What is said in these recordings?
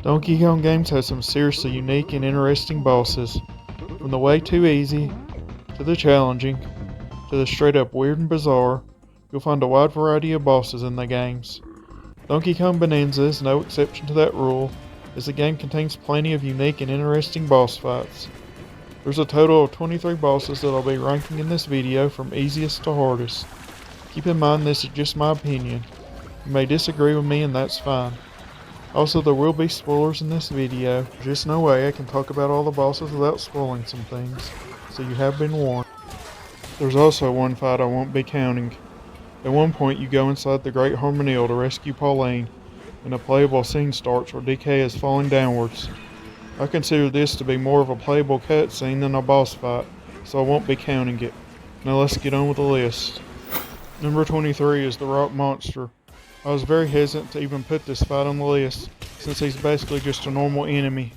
Donkey Kong games have some seriously unique and interesting bosses, from the way too easy, to the challenging, to the straight up weird and bizarre. You'll find a wide variety of bosses in the games. Donkey Kong Bananza is no exception to that rule, as the game contains plenty of unique and interesting boss fights. There's a total of 23 bosses that I'll be ranking in this video from easiest to hardest. Keep in mind this is just my opinion. You may disagree with me and that's fine. Also, there will be spoilers in this video. There's just no way I can talk about all the bosses without spoiling some things, so you have been warned. There's also one fight I won't be counting. At one point you go inside the Great Harmonial to rescue Pauline, and a playable scene starts where DK is falling downwards. I consider this to be more of a playable cutscene than a boss fight, so I won't be counting it. Now let's get on with the list. Number 23 is the Rock Monster. I was very hesitant to even put this fight on the list, since he's basically just a normal enemy,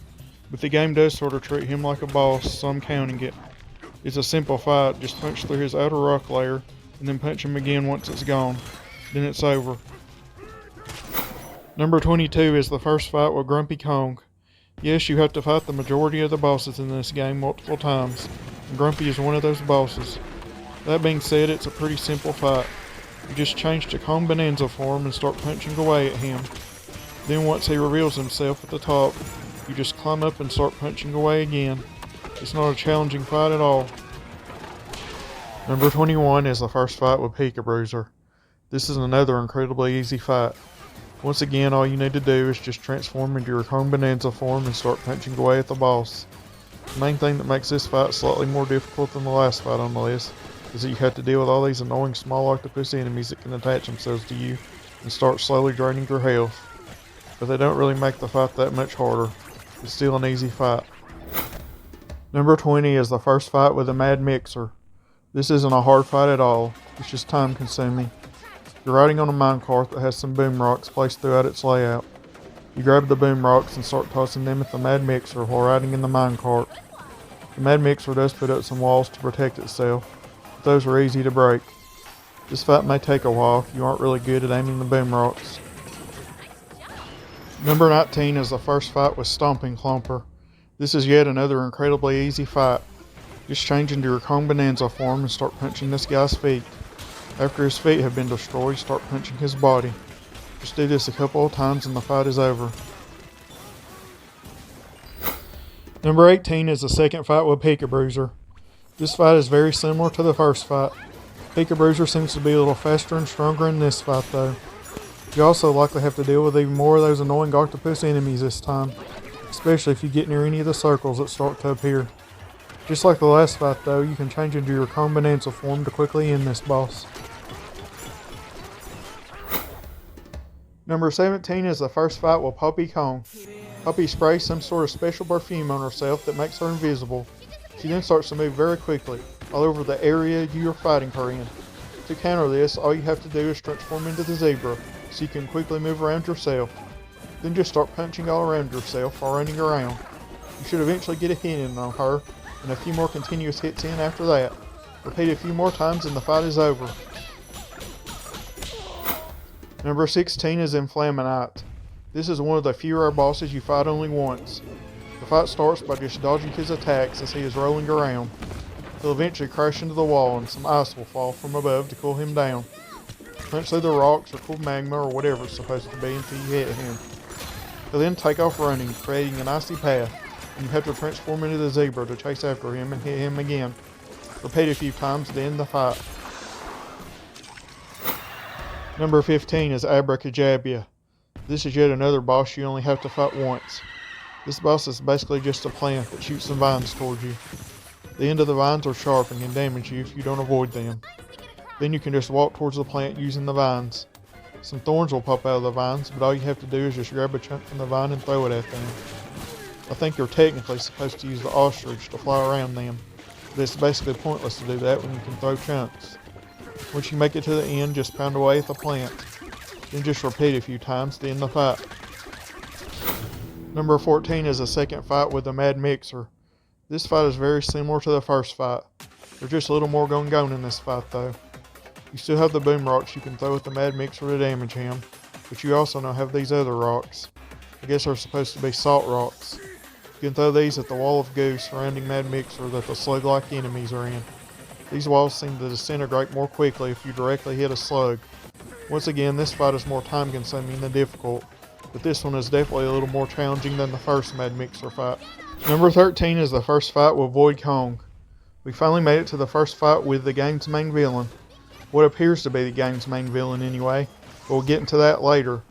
but the game does sort of treat him like a boss, so I'm counting it. It's a simple fight, just punch through his outer rock layer, and then punch him again once it's gone. Then it's over. Number 22 is the first fight with Grumpy Kong. Yes, you have to fight the majority of the bosses in this game multiple times, and Grumpy is one of those bosses. That being said, it's a pretty simple fight. You just change to Kong Bananza form and start punching away at him. Then once he reveals himself at the top, you just climb up and start punching away again. It's not a challenging fight at all. Number 21 is the first fight with Peekabruiser. This is another incredibly easy fight. Once again, all you need to do is just transform into your Kong Bananza form and start punching away at the boss. The main thing that makes this fight slightly more difficult than the last fight on the list is that you have to deal with all these annoying small octopus enemies that can attach themselves to you and start slowly draining your health. But they don't really make the fight that much harder. It's still an easy fight. Number 20 is the first fight with the Mad Mixer. This isn't a hard fight at all, it's just time consuming. You're riding on a minecart that has some boom rocks placed throughout its layout. You grab the boom rocks and start tossing them at the Mad Mixer while riding in the minecart. The Mad Mixer does put up some walls to protect itself, but those are easy to break. This fight may take a while if you aren't really good at aiming the boom rocks. Number 19 is the first fight with Stomping Clomper. This is yet another incredibly easy fight. Just change into your Kong Bananza form and start punching this guy's feet. After his feet have been destroyed, start punching his body. Just do this a couple of times and the fight is over. Number 18 is the second fight with Peekabruiser. This fight is very similar to the first fight. Peekabruiser seems to be a little faster and stronger in this fight though. You also likely have to deal with even more of those annoying octopus enemies this time, especially if you get near any of the circles that start to appear. Just like the last fight though, you can change into your Kong Bananza form to quickly end this boss. Number 17 is the first fight with Puppy Kong. Puppy sprays some sort of special perfume on herself that makes her invisible. She then starts to move very quickly, all over the area you are fighting her in. To counter this, all you have to do is transform into the zebra, so you can quickly move around yourself. Then just start punching all around yourself while running around. You should eventually get a hit in on her, and a few more continuous hits in after that. Repeat a few more times and the fight is over. Number 16 is Inflaminite. This is one of the few rare bosses you fight only once. The fight starts by just dodging his attacks as he is rolling around. He'll eventually crash into the wall and some ice will fall from above to cool him down. Punch through the rocks or cool magma or whatever it's supposed to be until you hit him. He'll then take off running, creating an icy path, and you have to transform into the zebra to chase after him and hit him again. Repeat a few times to end the fight. Number 15 is Abracadabra. This is yet another boss you only have to fight once. This boss is basically just a plant that shoots some vines towards you. The end of the vines are sharp and can damage you if you don't avoid them. Then you can just walk towards the plant using the vines. Some thorns will pop out of the vines, but all you have to do is just grab a chunk from the vine and throw it at them. I think you're technically supposed to use the ostrich to fly around them, but it's basically pointless to do that when you can throw chunks. Once you make it to the end, just pound away at the plant. Then just repeat a few times to end the fight. Number 14 is the second fight with the Mad Mixer. This fight is very similar to the first fight. There's just a little more going on in this fight though. You still have the boom rocks you can throw at the Mad Mixer to damage him, but you also now have these other rocks. I guess they're supposed to be salt rocks. You can throw these at the wall of goo surrounding Mad Mixer that the slug-like enemies are in. These walls seem to disintegrate more quickly if you directly hit a slug. Once again, this fight is more time consuming than difficult, but this one is definitely a little more challenging than the first Mad Mixer fight. Number 13 is the first fight with Void Kong. We finally made it to the first fight with the game's main villain. What appears to be the game's main villain anyway, but we'll get into that later.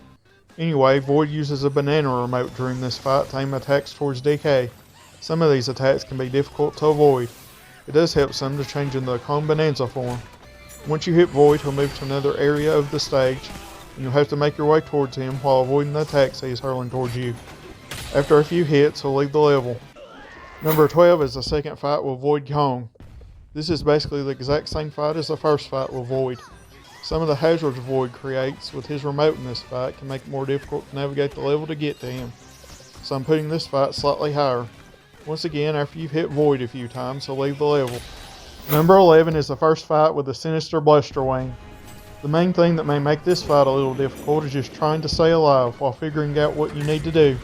Anyway, Void uses a banana remote during this fight to aim attacks towards DK. Some of these attacks can be difficult to avoid. It does help some to change into the Kong Bananza form. Once you hit Void, he'll move to another area of the stage, and you'll have to make your way towards him while avoiding the attacks he is hurling towards you. After a few hits, he'll leave the level. Number 12 is the second fight with Void Kong. This is basically the exact same fight as the first fight with Void. Some of the hazards Void creates with his remote in this fight can make it more difficult to navigate the level to get to him, so I'm putting this fight slightly higher. Once again, after you've hit Void a few times, he'll leave the level. Number 11 is the first fight with the sinister Bluster Wing. The main thing that may make this fight a little difficult is just trying to stay alive while figuring out what you need to do.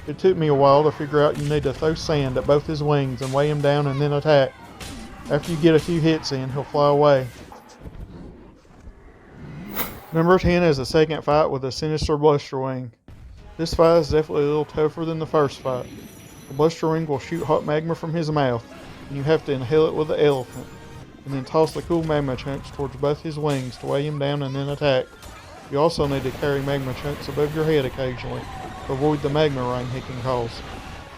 It took me a while to figure out you need to throw sand at both his wings and weigh him down and then attack. After you get a few hits in, he'll fly away. Number 10 is the second fight with the sinister Bluster Wing. This fight is definitely a little tougher than the first fight. The Bluster Wing will shoot hot magma from his mouth, and you have to inhale it with the elephant, and then toss the cool magma chunks towards both his wings to weigh him down and then attack. You also need to carry magma chunks above your head occasionally to avoid the magma rain he can cause.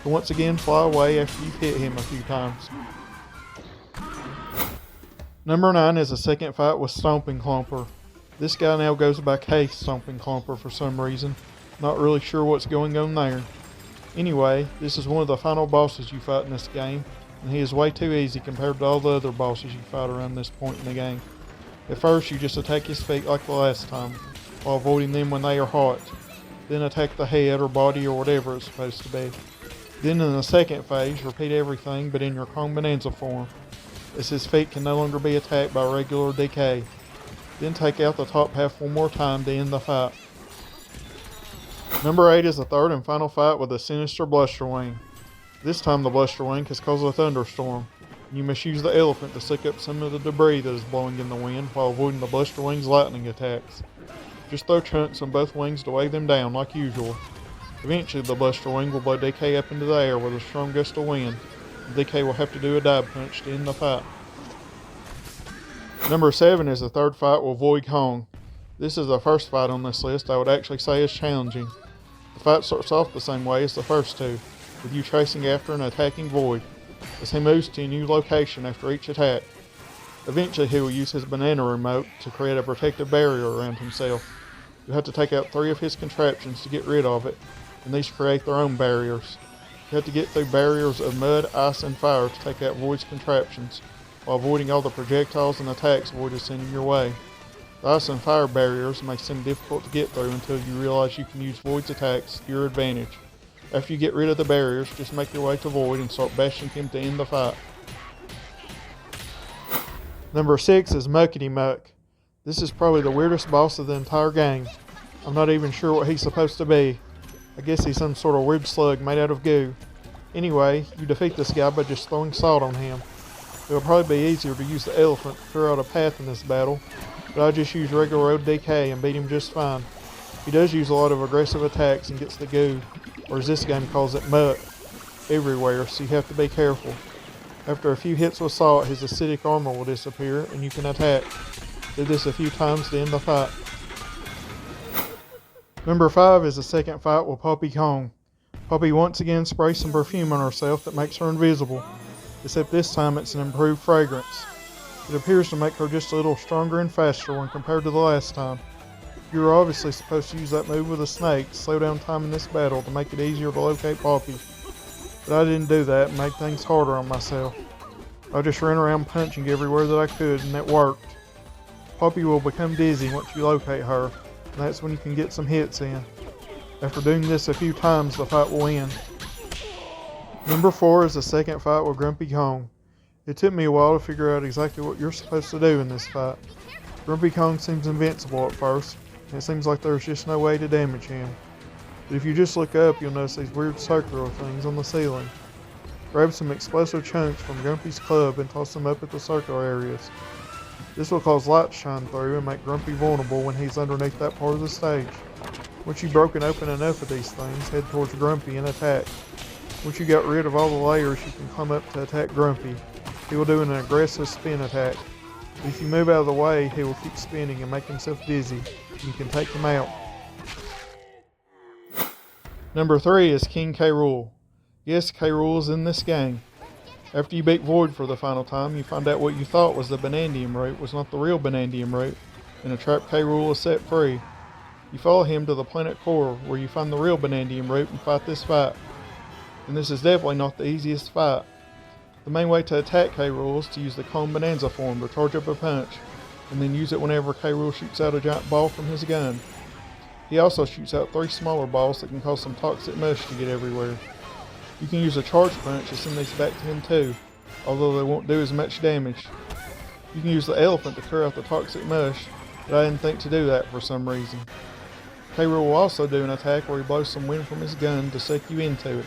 So once again, fly away after you've hit him a few times. Number 9 is the second fight with Stomping Clumper. This guy now goes by Case Stomping Clumper for some reason. Not really sure what's going on there. Anyway, this is one of the final bosses you fight in this game, and he is way too easy compared to all the other bosses you fight around this point in the game. At first, you just attack his feet like the last time, while avoiding them when they are hot. Then attack the head or body or whatever it's supposed to be. Then in the second phase, repeat everything but in your Kong Bananza form, as his feet can no longer be attacked by regular DK. Then take out the top half one more time to end the fight. Number 8 is the third and final fight with the sinister Bluster Wing. This time the Bluster Wing has caused a thunderstorm, and you must use the elephant to suck up some of the debris that is blowing in the wind while avoiding the Bluster Wing's lightning attacks. Just throw chunks on both wings to weigh them down like usual. Eventually the Bluster Wing will blow DK up into the air with a strong gust of wind, and DK will have to do a dive punch to end the fight. Number 7 is the third fight with Void Kong. This is the first fight on this list I would actually say is challenging. The fight starts off the same way as the first two, with you chasing after and attacking Void, as he moves to a new location after each attack. Eventually he will use his banana remote to create a protective barrier around himself. You have to take out 3 of his contraptions to get rid of it, and these create their own barriers. You have to get through barriers of mud, ice, and fire to take out Void's contraptions, while avoiding all the projectiles and attacks Void is sending your way. The ice and fire barriers may seem difficult to get through until you realize you can use Void's attacks to your advantage. After you get rid of the barriers, just make your way to Void and start bashing him to end the fight. Number 6 is Muckety Muck. This is probably the weirdest boss of the entire game. I'm not even sure what he's supposed to be. I guess he's some sort of weird slug made out of goo. Anyway, you defeat this guy by just throwing salt on him. It would probably be easier to use the elephant to clear out a path in this battle, but I just use regular road DK and beat him just fine. He does use a lot of aggressive attacks and gets the goo, or as this game calls it, muck, everywhere, so you have to be careful. After a few hits with salt, his acidic armor will disappear and you can attack. Do this a few times to end the fight. Number 5 is the second fight with Poppy Kong. Poppy once again sprays some perfume on herself that makes her invisible, except this time it's an improved fragrance. It appears to make her just a little stronger and faster when compared to the last time. You were obviously supposed to use that move with a snake to slow down time in this battle to make it easier to locate Poppy, but I didn't do that and made things harder on myself. I just ran around punching everywhere that I could, and it worked. Poppy will become dizzy once you locate her, and that's when you can get some hits in. After doing this a few times, the fight will end. Number 4 is the second fight with Grumpy Kong. It took me a while to figure out exactly what you're supposed to do in this fight. Grumpy Kong seems invincible at first, and it seems like there's just no way to damage him. But if you just look up, you'll notice these weird circular things on the ceiling. Grab some explosive chunks from Grumpy's club and toss them up at the circular areas. This will cause light to shine through and make Grumpy vulnerable when he's underneath that part of the stage. Once you've broken open enough of these things, head towards Grumpy and attack. Once you got rid of all the layers, you can climb up to attack Grumpy. He will do an aggressive spin attack. If you move out of the way, he will keep spinning and make himself dizzy. You can take him out. Number 3 is King K. Rool. Yes, K. Rool is in this game. After you beat Void for the final time, you find out what you thought was the Banandium root was not the real Banandium root, and a trapped K. Rool is set free. You follow him to the planet core, where you find the real Banandium root and fight this fight. And this is definitely not the easiest fight. The main way to attack K. Rool is to use the Kong Bananza form to charge up a punch, and then use it whenever K. Rool shoots out a giant ball from his gun. He also shoots out 3 smaller balls that can cause some toxic mush to get everywhere. You can use a charge punch to send these back to him too, although they won't do as much damage. You can use the elephant to clear out the toxic mush, but I didn't think to do that for some reason. K. Rool will also do an attack where he blows some wind from his gun to suck you into it,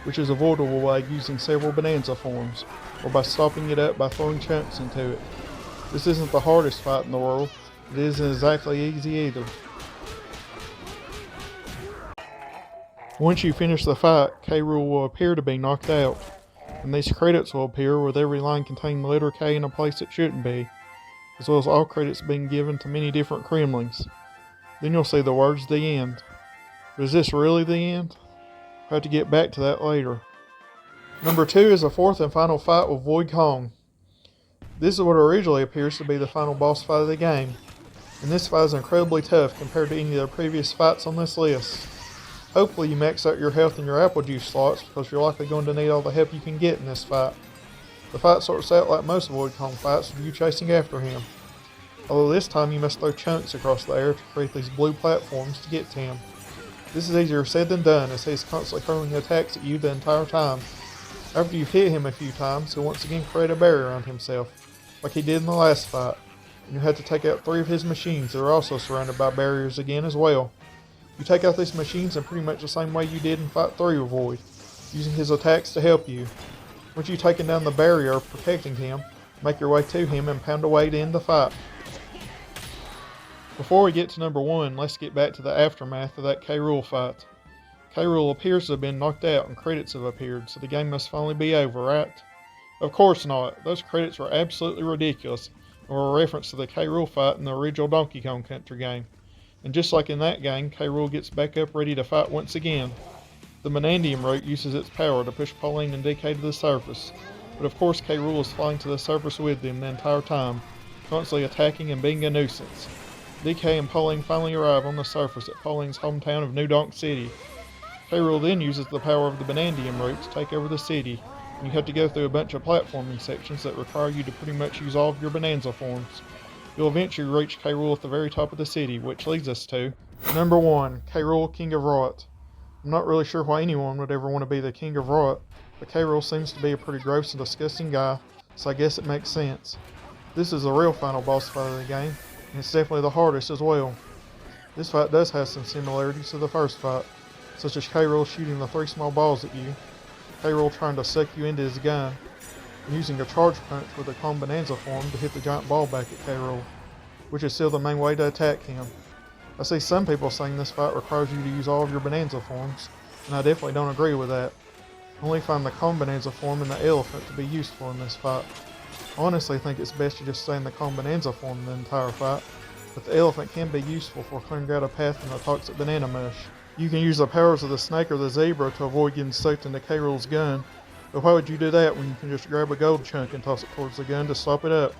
which is avoidable by using several Bananza forms, or by stopping it up by throwing chunks into it. This isn't the hardest fight in the world, but it isn't exactly easy either. Once you finish the fight, K. Rool will appear to be knocked out, and these credits will appear with every line containing the letter K in a place it shouldn't be, as well as all credits being given to many different Kremlings. Then you'll see the words "The End." But is this really the end? I'll have to get back to that later. Number 2 is the 4th and final fight with Void Kong. This is what originally appears to be the final boss fight of the game, and this fight is incredibly tough compared to any of the previous fights on this list. Hopefully you max out your health and your apple juice slots, because you're likely going to need all the help you can get in this fight. The fight starts out like most Void Kong fights, with you chasing after him. Although this time you must throw chunks across the air to create these blue platforms to get to him. This is easier said than done, as he's constantly hurling attacks at you the entire time. After you've hit him a few times, he'll once again create a barrier around himself, like he did in the last fight, and you'll have to take out 3 of his machines that are also surrounded by barriers again as well. You take out these machines in pretty much the same way you did in Fight 3 with Void, using his attacks to help you. Once you've taken down the barrier protecting him, make your way to him and pound away to end the fight. Before we get to number 1, let's get back to the aftermath of that K. Rool fight. K. Rool appears to have been knocked out and credits have appeared, so the game must finally be over, right? Of course not. Those credits were absolutely ridiculous and were a reference to the K. Rool fight in the original Donkey Kong Country game. And just like in that game, K. Rool gets back up ready to fight once again. The Banandium root uses its power to push Pauline and DK to the surface, but of course K. Rool is flying to the surface with them the entire time, constantly attacking and being a nuisance. DK and Pauline finally arrive on the surface at Pauline's hometown of New Donk City. K. Rool then uses the power of the Banandium root to take over the city, and you have to go through a bunch of platforming sections that require you to pretty much use all of your Bananza forms. You'll eventually reach K. Rool at the very top of the city, which leads us to number 1, K. Rool, King of Rot. I'm not really sure why anyone would ever want to be the King of Rot, but K. Rool seems to be a pretty gross and disgusting guy, so I guess it makes sense. This is the real final boss fight of the game, and it's definitely the hardest as well. This fight does have some similarities to the first fight, such as K. Rool shooting the 3 small balls at you, K. Rool trying to suck you into his gun, and using a charge punch with a Kong Bananza form to hit the giant ball back at K. Rool, which is still the main way to attack him. I see some people saying this fight requires you to use all of your Bananza forms, and I definitely don't agree with that. I only find the Kong Bananza form and the elephant to be useful in this fight. I honestly think it's best to just stay in the Kong Bananza form the entire fight, but the elephant can be useful for clearing out a path in the toxic banana mush. You can use the powers of the snake or the zebra to avoid getting sucked into K. Rool's gun, but why would you do that when you can just grab a gold chunk and toss it towards the gun to stop it up?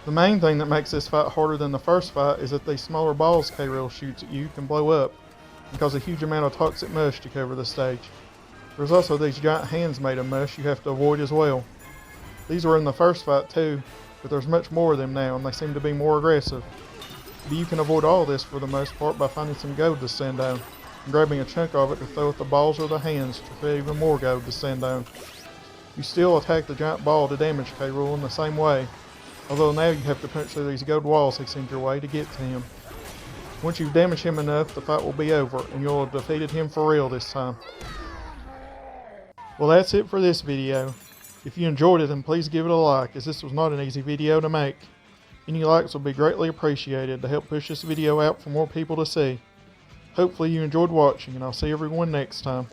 The main thing that makes this fight harder than the first fight is that these smaller balls K. Rool shoots at you can blow up and cause a huge amount of toxic mush to cover the stage. There's also these giant hands made of mush you have to avoid as well. These were in the first fight too, but there's much more of them now and they seem to be more aggressive. But you can avoid all this for the most part by finding some gold to send down and grabbing a chunk of it to throw at the balls or the hands to create even more gold to send down. You still attack the giant ball to damage K. Rool in the same way, although now you have to punch through these gold walls he sends your way to get to him. Once you've damaged him enough, the fight will be over, and you'll have defeated him for real this time. Well, that's it for this video. If you enjoyed it, then please give it a like, as this was not an easy video to make. Any likes will be greatly appreciated to help push this video out for more people to see. Hopefully you enjoyed watching, and I'll see everyone next time.